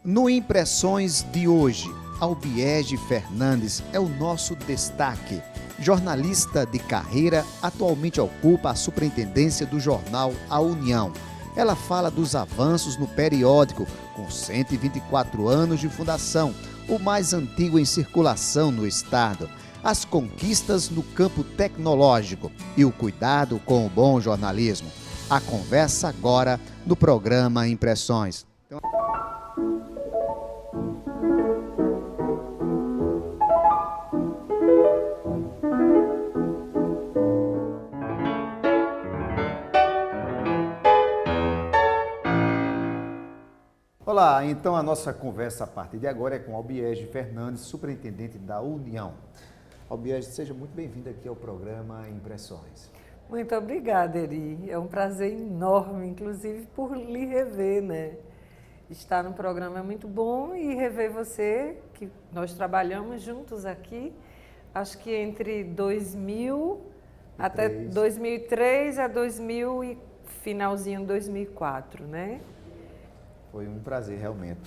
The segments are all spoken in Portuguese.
No Impressões de hoje, Albiege Fernandes é o nosso destaque. Jornalista de carreira, atualmente ocupa a superintendência do jornal A União. Ela fala dos avanços no periódico, com 124 anos de fundação, o mais antigo em circulação no estado, as conquistas no campo tecnológico e o cuidado com o bom jornalismo. A conversa agora no programa Impressões. Olá, então a nossa conversa a partir de agora é com Albiege Fernandes, superintendente da União. Albiege, seja muito bem-vindo aqui ao programa Impressões. Muito obrigada, Eri. É um prazer enorme, inclusive por lhe rever, né? Estar no programa é muito bom e rever você, que nós trabalhamos juntos aqui, acho que entre 2000 até 2003 a 2000 e finalzinho de 2004, né? Foi um prazer, realmente.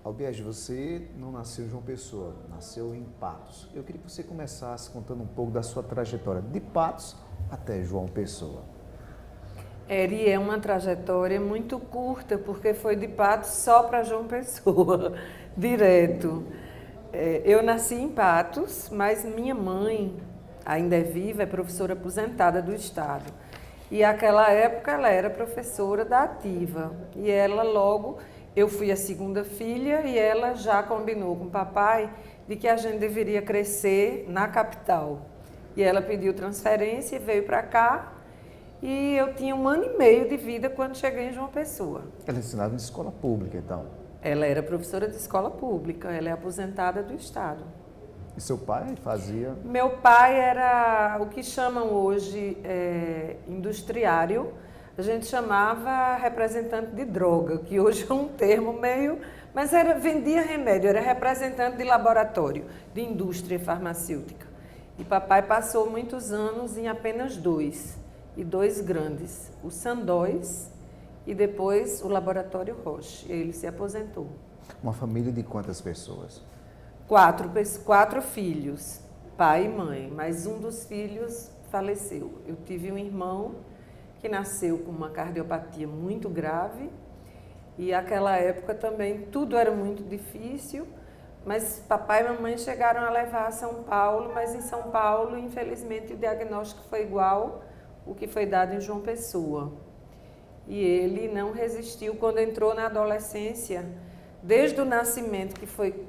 Albiege, você não nasceu em João Pessoa, nasceu em Patos. Eu queria que você começasse contando um pouco da sua trajetória de Patos até João Pessoa. Eri, é uma trajetória muito curta, porque foi de Patos só para João Pessoa, direto. Eu nasci em Patos, mas minha mãe ainda é viva, é professora aposentada do Estado. E naquela época ela era professora da Ativa. E ela logo, eu fui a segunda filha e ela já combinou com o papai de que a gente deveria crescer na capital. E ela pediu transferência e veio para cá. E eu tinha 1 ano e meio de vida quando cheguei em João Pessoa. Ela ensinava em escola pública, então? Ela era professora de escola pública, ela é aposentada do Estado. E seu pai fazia? Meu pai era o que chamam hoje industriário, a gente chamava representante de droga, que hoje é um termo meio... Mas vendia remédio, era representante de laboratório, de indústria farmacêutica. E papai passou muitos anos em apenas 2, e 2 grandes, o Sandóis e depois o Laboratório Roche. Ele se aposentou. Uma família de quantas pessoas? 4 filhos, pai e mãe, mas um dos filhos faleceu. Eu tive um irmão que nasceu com uma cardiopatia muito grave e naquela época também tudo era muito difícil, mas papai e mamãe chegaram a levar a São Paulo, mas em São Paulo, infelizmente, o diagnóstico foi igual o que foi dado em João Pessoa. E ele não resistiu quando entrou na adolescência, desde o nascimento que foi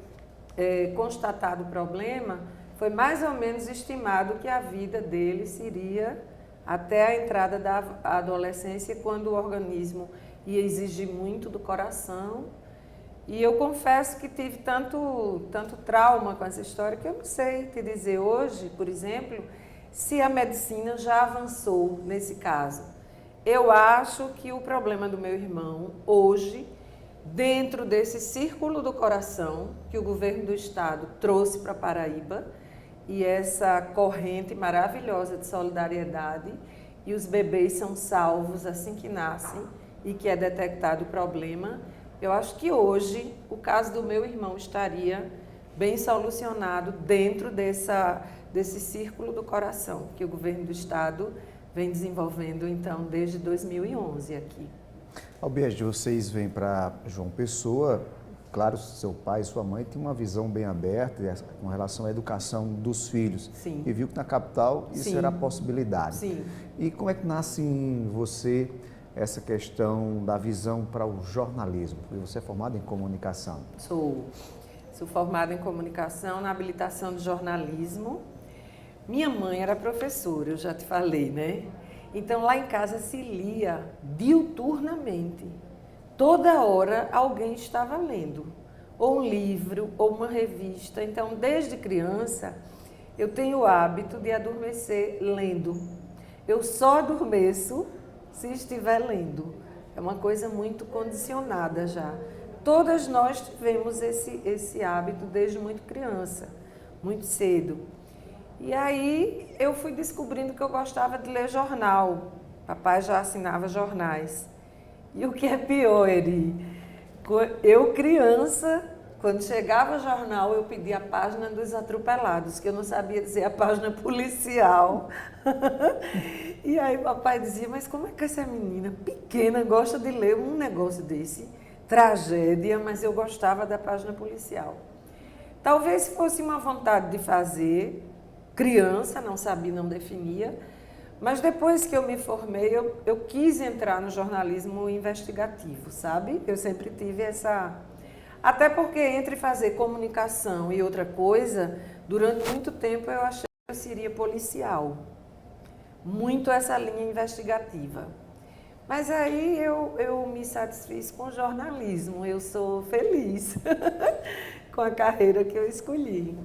constatado o problema, foi mais ou menos estimado que a vida dele seria até a entrada da adolescência, quando o organismo ia exigir muito do coração. E eu confesso que tive tanto trauma com essa história que eu não sei te dizer hoje, por exemplo, se a medicina já avançou nesse caso. Eu acho que o problema do meu irmão hoje, dentro desse círculo do coração que o governo do estado trouxe para Paraíba, e essa corrente maravilhosa de solidariedade, e os bebês são salvos assim que nascem e que é detectado o problema, eu acho que hoje o caso do meu irmão estaria bem solucionado dentro desse círculo do coração que o governo do estado vem desenvolvendo então desde 2011 aqui. Albiege, vocês vêm para João Pessoa, claro, seu pai e sua mãe tinham uma visão bem aberta com relação à educação dos filhos. Sim. E viu que na capital isso Sim. era a possibilidade. Sim. E como é que nasce em você essa questão da visão para o jornalismo? Porque você é formado em comunicação. Sou formada em comunicação, na habilitação de jornalismo. Minha mãe era professora, eu já te falei, né? Então, lá em casa se lia diuturnamente. Toda hora alguém estava lendo, ou um livro, ou uma revista. Então, desde criança, eu tenho o hábito de adormecer lendo. Eu só adormeço se estiver lendo. É uma coisa muito condicionada já. Todas nós tivemos esse hábito desde muito criança, muito cedo. E aí eu fui descobrindo que eu gostava de ler jornal. Papai já assinava jornais. E o que é pior, Eri? Eu, criança, quando chegava o jornal, eu pedia a página dos atropelados, que eu não sabia dizer a página policial. E aí papai dizia, mas como é que essa menina pequena gosta de ler um negócio desse? Tragédia, mas eu gostava da página policial. Talvez fosse uma vontade de fazer, criança, não sabia, não definia, mas depois que eu me formei, eu quis entrar no jornalismo investigativo, sabe? Eu sempre tive essa... Até porque entre fazer comunicação e outra coisa, durante muito tempo eu achei que eu seria policial. Muito essa linha investigativa. Mas aí eu me satisfiz com o jornalismo, eu sou feliz com a carreira que eu escolhi.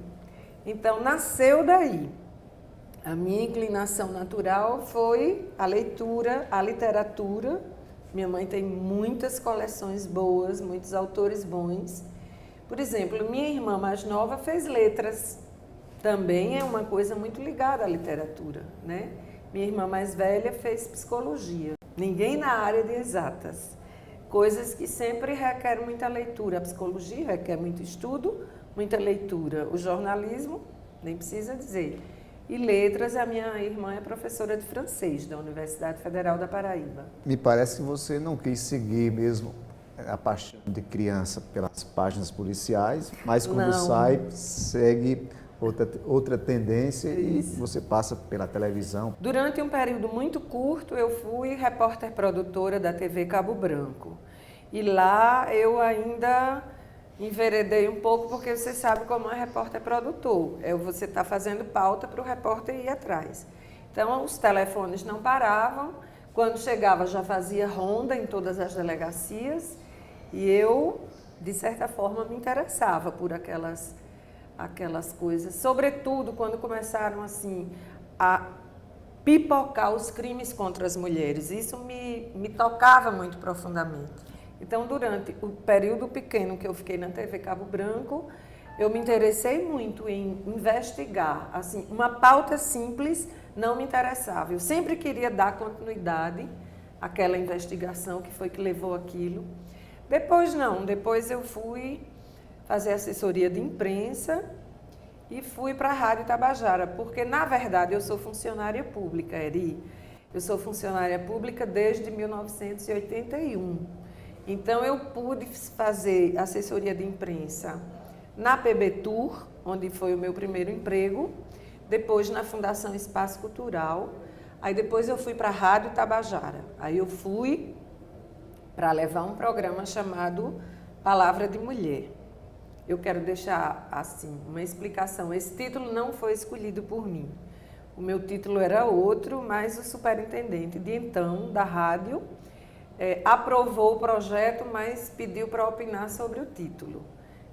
Então, nasceu daí. A minha inclinação natural foi a leitura, a literatura. Minha mãe tem muitas coleções boas, muitos autores bons. Por exemplo, minha irmã mais nova fez letras. Também é uma coisa muito ligada à literatura, né? Minha irmã mais velha fez psicologia. Ninguém na área de exatas. Coisas que sempre requerem muita leitura. A psicologia requer muito estudo, muita leitura. O jornalismo, nem precisa dizer. E letras, a minha irmã é professora de francês da Universidade Federal da Paraíba. Me parece que você não quis seguir mesmo a paixão de criança pelas páginas policiais, mas quando sai, segue outra tendência. Isso. E você passa pela televisão. Durante um período muito curto, eu fui repórter produtora da TV Cabo Branco. E lá eu ainda enveredei um pouco, porque você sabe como é repórter produtor. Você está fazendo pauta para o repórter ir atrás. Então, os telefones não paravam. Quando chegava, já fazia ronda em todas as delegacias. E eu, de certa forma, me interessava por aquelas coisas. Sobretudo, quando começaram, assim, a pipocar os crimes contra as mulheres. Isso me tocava muito profundamente. Então, durante o período pequeno que eu fiquei na TV Cabo Branco, eu me interessei muito em investigar. Assim, uma pauta simples não me interessava. Eu sempre queria dar continuidade àquela investigação que foi que levou aquilo. Depois não, depois eu fui fazer assessoria de imprensa e fui para a Rádio Tabajara, porque, na verdade, eu sou funcionária pública, Eri. Eu sou funcionária pública desde 1981. Então, eu pude fazer assessoria de imprensa na PBTUR, onde foi o meu primeiro emprego, depois na Fundação Espaço Cultural, aí depois eu fui para a Rádio Tabajara. Aí eu fui para levar um programa chamado Palavra de Mulher. Eu quero deixar, assim, uma explicação. Esse título não foi escolhido por mim. O meu título era outro, mas o superintendente de então, da rádio, aprovou o projeto, mas pediu para opinar sobre o título.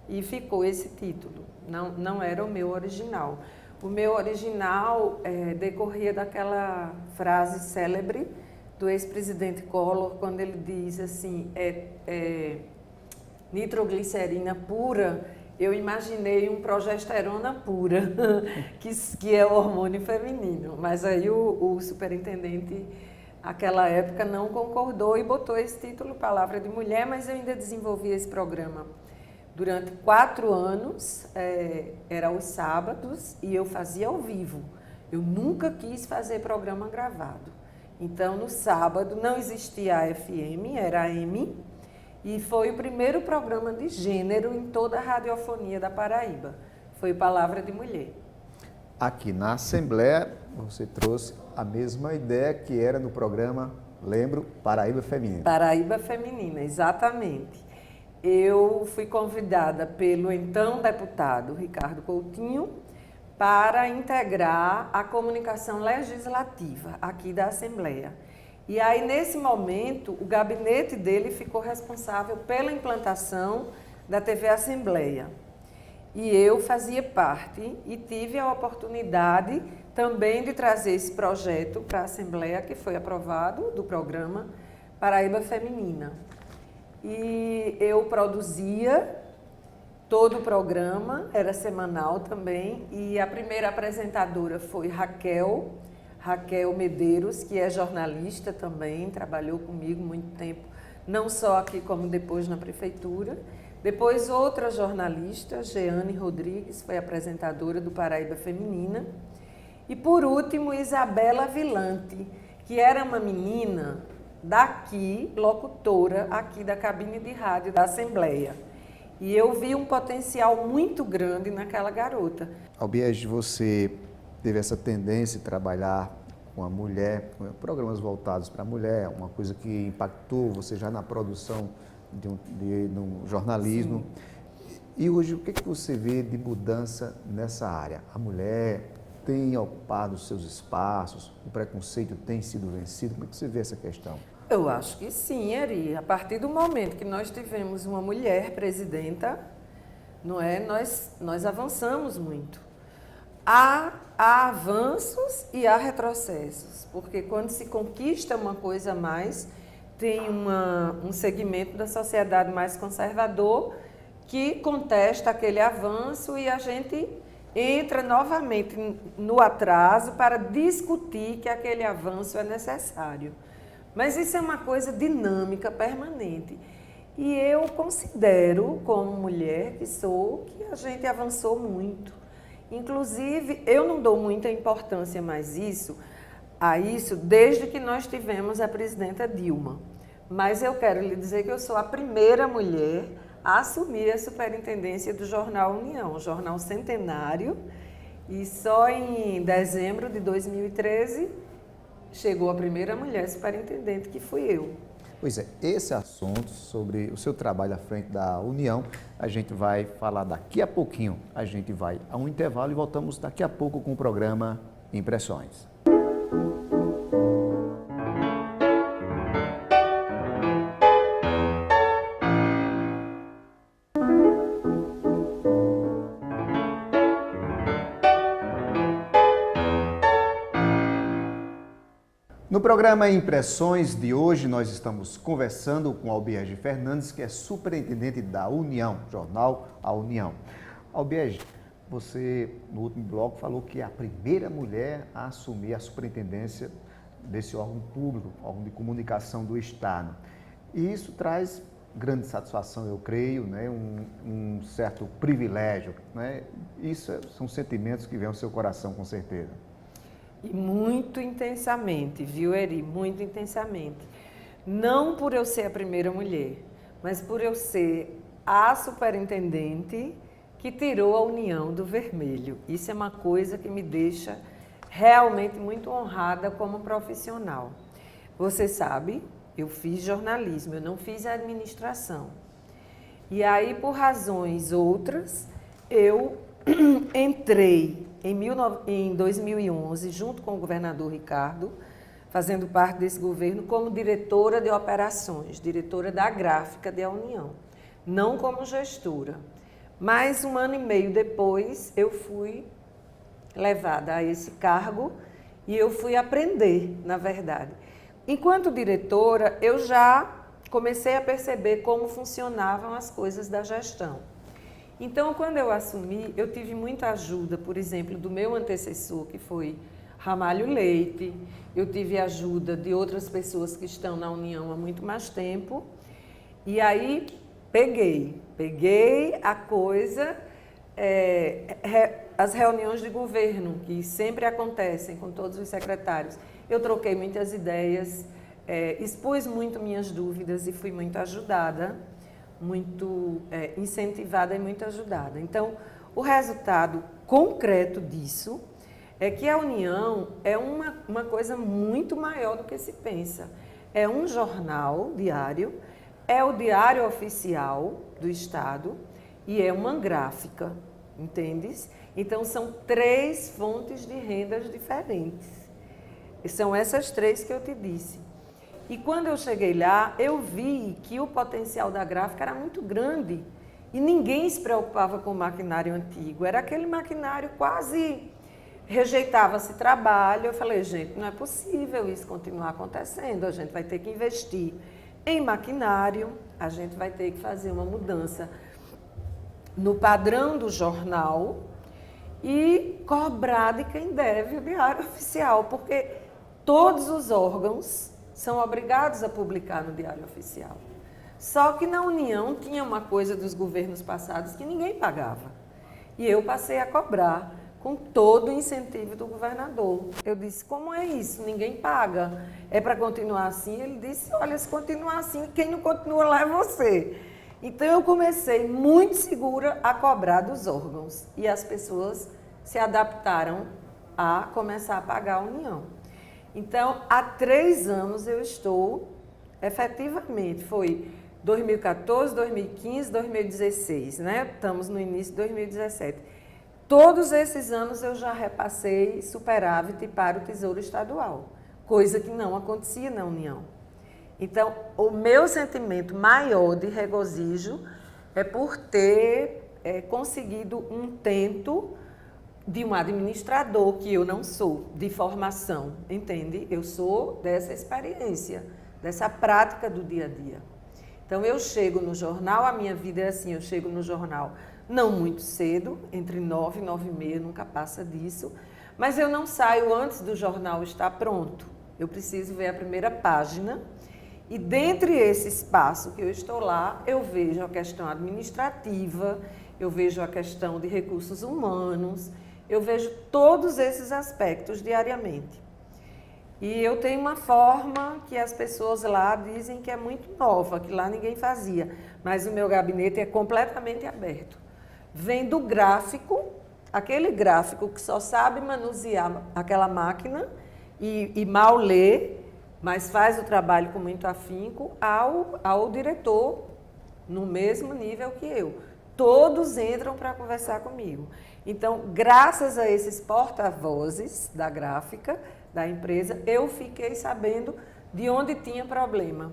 E ficou esse título. Não era o meu original. O meu original decorria daquela frase célebre do ex-presidente Collor, quando ele diz assim, nitroglicerina pura, eu imaginei um progesterona pura, que é o hormônio feminino. Mas aí o superintendente, naquela época, não concordou e botou esse título, Palavra de Mulher, mas eu ainda desenvolvi esse programa durante 4 anos, era aos sábados, e eu fazia ao vivo. Eu nunca quis fazer programa gravado. Então, no sábado, não existia a FM, era a AM, e foi o primeiro programa de gênero em toda a radiofonia da Paraíba. Foi Palavra de Mulher. Aqui na Assembleia, você trouxe a mesma ideia que era no programa, lembro, Paraíba Feminina. Paraíba Feminina, exatamente. Eu fui convidada pelo então deputado Ricardo Coutinho para integrar a comunicação legislativa aqui da Assembleia. E aí, nesse momento, o gabinete dele ficou responsável pela implantação da TV Assembleia. E eu fazia parte e tive a oportunidade também de trazer esse projeto para a Assembleia, que foi aprovado, do programa Paraíba Feminina. E eu produzia todo o programa, era semanal também, e a primeira apresentadora foi Raquel Medeiros, que é jornalista também, trabalhou comigo muito tempo não só aqui como depois na prefeitura. Depois outra jornalista, Jeane Rodrigues, foi apresentadora do Paraíba Feminina. E por último, Isabela Vilante, que era uma menina daqui, locutora aqui da cabine de rádio da Assembleia. E eu vi um potencial muito grande naquela garota. Albiege, você teve essa tendência de trabalhar com a mulher, com programas voltados para a mulher, uma coisa que impactou você já na produção de um jornalismo. Sim. E hoje, o que você vê de mudança nessa área? A mulher tem ocupado os seus espaços, o preconceito tem sido vencido? Como é que você vê essa questão? Eu acho que sim, Eri. A partir do momento que nós tivemos uma mulher presidenta, não é? Nós avançamos muito. Há avanços e há retrocessos, porque quando se conquista uma coisa a mais, tem um segmento da sociedade mais conservador que contesta aquele avanço e a gente entra novamente no atraso para discutir que aquele avanço é necessário. Mas isso é uma coisa dinâmica, permanente. E eu considero, como mulher que sou, que a gente avançou muito. Inclusive, eu não dou muita importância mais a isso desde que nós tivemos a presidenta Dilma. Mas eu quero lhe dizer que eu sou a primeira mulher a assumir a superintendência do Jornal União, um jornal centenário, e só em dezembro de 2013 chegou a primeira mulher superintendente, que fui eu. Pois é, esse assunto sobre o seu trabalho à frente da União, a gente vai falar daqui a pouquinho. A gente vai a um intervalo e voltamos daqui a pouco com o programa Impressões. No programa Impressões de hoje, nós estamos conversando com Albiege Fernandes, que é superintendente da União, jornal A União. Albiege, você no último bloco falou que é a primeira mulher a assumir a superintendência desse órgão público, órgão de comunicação do Estado. E isso traz grande satisfação, eu creio, né? um certo privilégio. Né? Isso são sentimentos que vêm ao seu coração, com certeza. E muito intensamente, viu, Eri? Muito intensamente. Não por eu ser a primeira mulher, mas por eu ser a superintendente que tirou a União do vermelho. Isso é uma coisa que me deixa realmente muito honrada como profissional. Você sabe, eu fiz jornalismo, eu não fiz administração. E aí, por razões outras, eu entrei em 2011, junto com o governador Ricardo, fazendo parte desse governo, como diretora de operações, diretora da gráfica da União, não como gestora. Mas um ano e meio depois, eu fui levada a esse cargo e eu fui aprender, na verdade. Enquanto diretora, eu já comecei a perceber como funcionavam as coisas da gestão. Então, quando eu assumi, eu tive muita ajuda, por exemplo, do meu antecessor, que foi Ramalho Leite. Eu tive ajuda de outras pessoas que estão na União há muito mais tempo. E aí, peguei a coisa, as reuniões de governo, que sempre acontecem com todos os secretários. Eu troquei muitas ideias, expus muito minhas dúvidas e fui muito ajudada. Muito incentivada e muito ajudada. Então, o resultado concreto disso é que a União é uma coisa muito maior do que se pensa. É um jornal diário, é o diário oficial do Estado e é uma gráfica, entendes? Então, são 3 fontes de rendas diferentes. E são essas 3 que eu te disse. E quando eu cheguei lá, eu vi que o potencial da gráfica era muito grande e ninguém se preocupava com o maquinário antigo. Era aquele maquinário quase rejeitava-se trabalho. Eu falei, gente, não é possível isso continuar acontecendo. A gente vai ter que investir em maquinário, a gente vai ter que fazer uma mudança no padrão do jornal e cobrar de quem deve o diário oficial, porque todos os órgãos são obrigados a publicar no Diário Oficial. Só que na União tinha uma coisa dos governos passados que ninguém pagava. E eu passei a cobrar com todo o incentivo do governador. Eu disse, como é isso? Ninguém paga. É para continuar assim? Ele disse, olha, se continuar assim, quem não continua lá é você. Então eu comecei muito segura a cobrar dos órgãos. E as pessoas se adaptaram a começar a pagar a União. Então, há 3 anos eu estou, efetivamente, foi 2014, 2015, 2016, né? Estamos no início de 2017. Todos esses anos eu já repassei superávit para o Tesouro Estadual, coisa que não acontecia na União. Então, o meu sentimento maior de regozijo é por ter conseguido um tento de um administrador, que eu não sou, de formação, entende? Eu sou dessa experiência, dessa prática do dia a dia. Então, eu chego no jornal, a minha vida é assim, eu chego no jornal não muito cedo, entre 9 e 9h30, nunca passa disso, mas eu não saio antes do jornal estar pronto. Eu preciso ver a primeira página e, dentre esse espaço que eu estou lá, eu vejo a questão administrativa, eu vejo a questão de recursos humanos, eu vejo todos esses aspectos diariamente. E eu tenho uma forma que as pessoas lá dizem que é muito nova, que lá ninguém fazia, mas o meu gabinete é completamente aberto. Vem do gráfico, aquele gráfico que só sabe manusear aquela máquina e mal lê, mas faz o trabalho com muito afinco, ao diretor, no mesmo nível que eu. Todos entram para conversar comigo. Então, graças a esses porta-vozes da gráfica, da empresa, eu fiquei sabendo de onde tinha problema.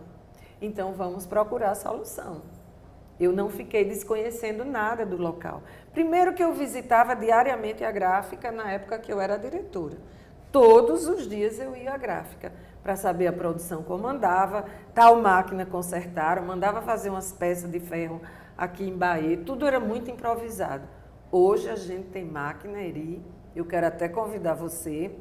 Então, vamos procurar a solução. Eu não fiquei desconhecendo nada do local. Primeiro que eu visitava diariamente a gráfica na época que eu era diretora. Todos os dias eu ia à gráfica para saber a produção como andava, tal máquina consertaram, mandava fazer umas peças de ferro aqui em Bahia, tudo era muito improvisado. Hoje a gente tem máquina, Eri, eu quero até convidar você,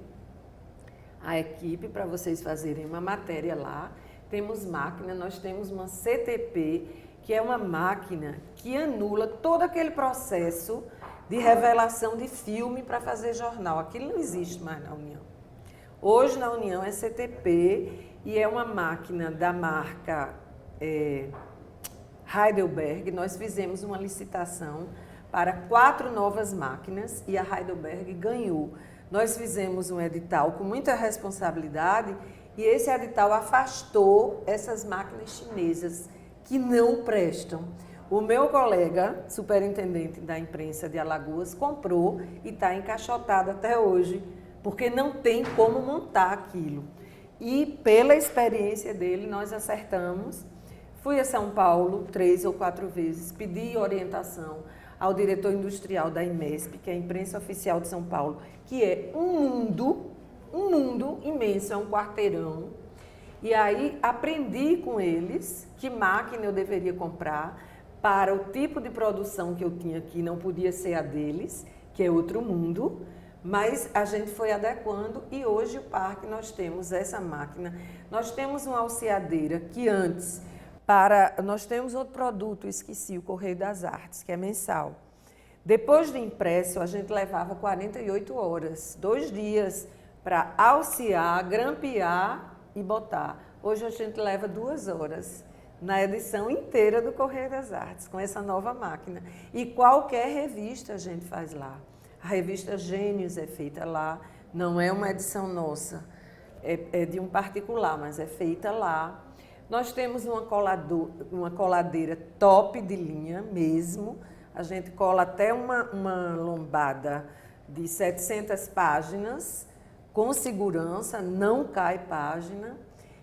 a equipe, para vocês fazerem uma matéria lá. Temos máquina, nós temos uma CTP, que é uma máquina que anula todo aquele processo de revelação de filme para fazer jornal. Aquilo não existe mais na União. Hoje na União é CTP e é uma máquina da marca Heidelberg. Nós fizemos uma licitação para 4 novas máquinas e a Heidelberg ganhou. Nós fizemos um edital com muita responsabilidade e esse edital afastou essas máquinas chinesas que não prestam. O meu colega, superintendente da imprensa de Alagoas, comprou e está encaixotado até hoje, porque não tem como montar aquilo. E pela experiência dele, nós acertamos. Fui a São Paulo 3 ou 4 vezes, pedi orientação ao diretor industrial da IMESP, que é a Imprensa Oficial de São Paulo, que é um mundo imenso, é um quarteirão. E aí aprendi com eles que máquina eu deveria comprar para o tipo de produção que eu tinha aqui, não podia ser a deles, que é outro mundo, mas a gente foi adequando e hoje o parque nós temos essa máquina. Nós temos uma alceadeira que antes... Nós temos outro produto, esqueci, o Correio das Artes, que é mensal. Depois de impresso, a gente levava 48 horas, 2 dias, para alcear, grampear e botar. Hoje a gente leva 2 horas na edição inteira do Correio das Artes, com essa nova máquina. E qualquer revista a gente faz lá. A revista Gênios é feita lá, não é uma edição nossa, é de um particular, mas é feita lá. Nós temos uma coladeira top de linha mesmo. A gente cola até uma lombada de 700 páginas, com segurança, não cai página.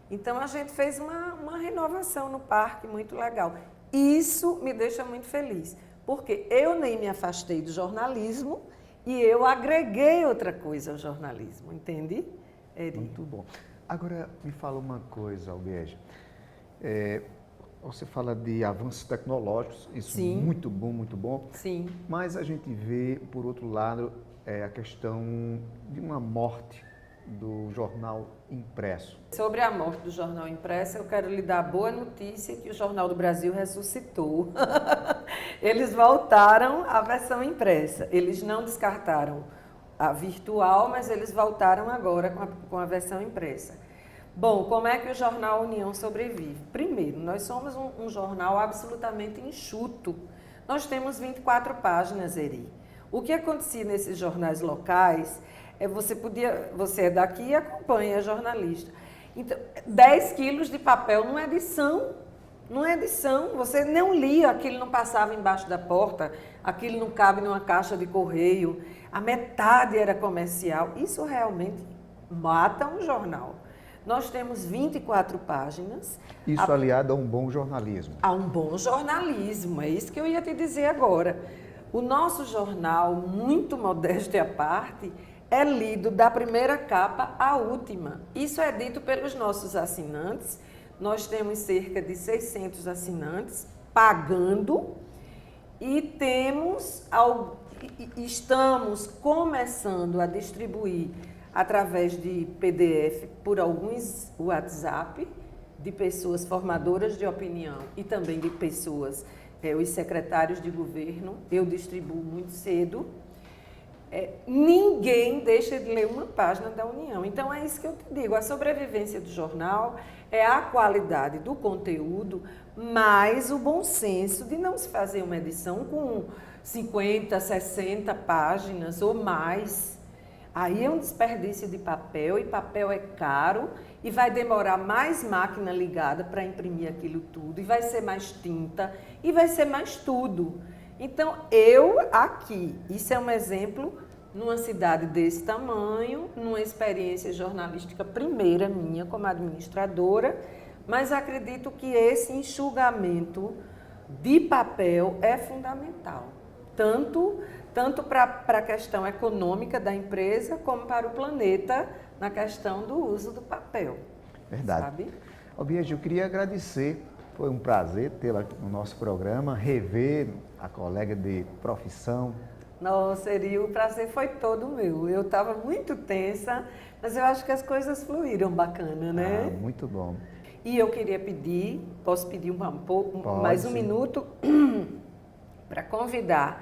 Então, a gente fez uma renovação no parque muito legal. Isso me deixa muito feliz, porque eu nem me afastei do jornalismo e eu agreguei outra coisa ao jornalismo, entende, Eri? Muito bom. Agora, me fala uma coisa, Albiege. Você fala de avanços tecnológicos, isso Sim. Muito bom, muito bom. Sim. Mas a gente vê, por outro lado, a questão de uma morte do jornal impresso? Sobre a morte do jornal impresso, eu quero lhe dar a boa notícia que o Jornal do Brasil ressuscitou. Eles voltaram à versão impressa. Eles não descartaram a virtual, mas eles voltaram agora com a versão impressa. Bom, como é que o jornal União sobrevive? Primeiro, nós somos um jornal absolutamente enxuto. Nós temos 24 páginas, Eri. O que acontecia nesses jornais locais é você é daqui e acompanha, é jornalista. Então, 10 quilos de papel numa edição. Numa edição, você não lia, aquilo não passava embaixo da porta, aquilo não cabe numa caixa de correio, a metade era comercial. Isso realmente mata um jornal. Nós temos 24 páginas. Isso aliado a um bom jornalismo. A um bom jornalismo, é isso que eu ia te dizer agora. O nosso jornal, muito modéstia à parte, é lido da primeira capa à última. Isso é dito pelos nossos assinantes. Nós temos cerca de 600 assinantes pagando e estamos começando a distribuir através de PDF por alguns WhatsApp de pessoas formadoras de opinião e também de pessoas, os secretários de governo. Eu distribuo muito cedo. Ninguém deixa de ler uma página da União. Então é isso que eu te digo, a sobrevivência do jornal é a qualidade do conteúdo, mais o bom senso de não se fazer uma edição com 50, 60 páginas ou mais. Aí é um desperdício de papel, e papel é caro, e vai demorar mais máquina ligada para imprimir aquilo tudo, e vai ser mais tinta, e vai ser mais tudo. Então, isso é um exemplo numa cidade desse tamanho, numa experiência jornalística primeira minha como administradora, mas acredito que esse enxugamento de papel é fundamental, tanto para a questão econômica da empresa, como para o planeta, na questão do uso do papel. Verdade. Sabe? Albiege, eu queria agradecer, foi um prazer tê-la no nosso programa, rever a colega de profissão. Nossa, Eri, o prazer foi todo meu. Eu estava muito tensa, mas eu acho que as coisas fluíram bacana, né? Ah, muito bom. E eu queria pedir, posso pedir mais um minuto, para convidar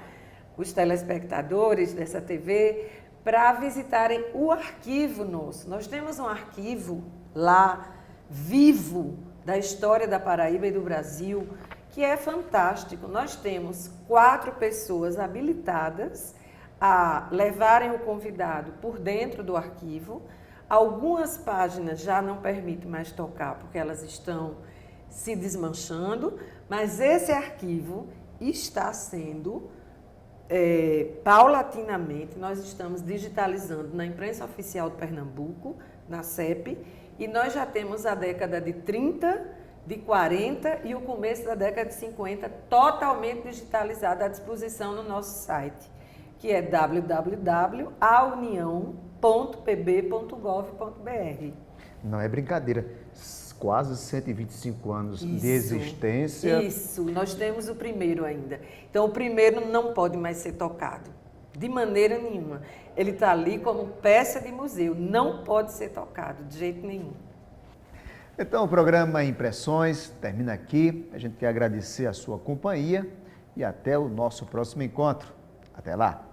os telespectadores dessa TV para visitarem o arquivo nosso. Nós temos um arquivo lá, vivo, da história da Paraíba e do Brasil, que é fantástico. Nós temos 4 pessoas habilitadas a levarem o convidado por dentro do arquivo. Algumas páginas já não permitem mais tocar porque elas estão se desmanchando, mas esse arquivo está sendo, paulatinamente, nós estamos digitalizando na imprensa oficial de Pernambuco, na CEP, e nós já temos a década de 30, de 40 e o começo da década de 50 totalmente digitalizado à disposição no nosso site, que é www.aunião.pb.gov.br. Não é brincadeira, quase 125 anos de existência. Isso, nós temos o primeiro ainda. Então o primeiro não pode mais ser tocado, de maneira nenhuma. Ele está ali como peça de museu, não pode ser tocado de jeito nenhum. Então, o programa Impressões termina aqui. A gente quer agradecer a sua companhia e até o nosso próximo encontro. Até lá!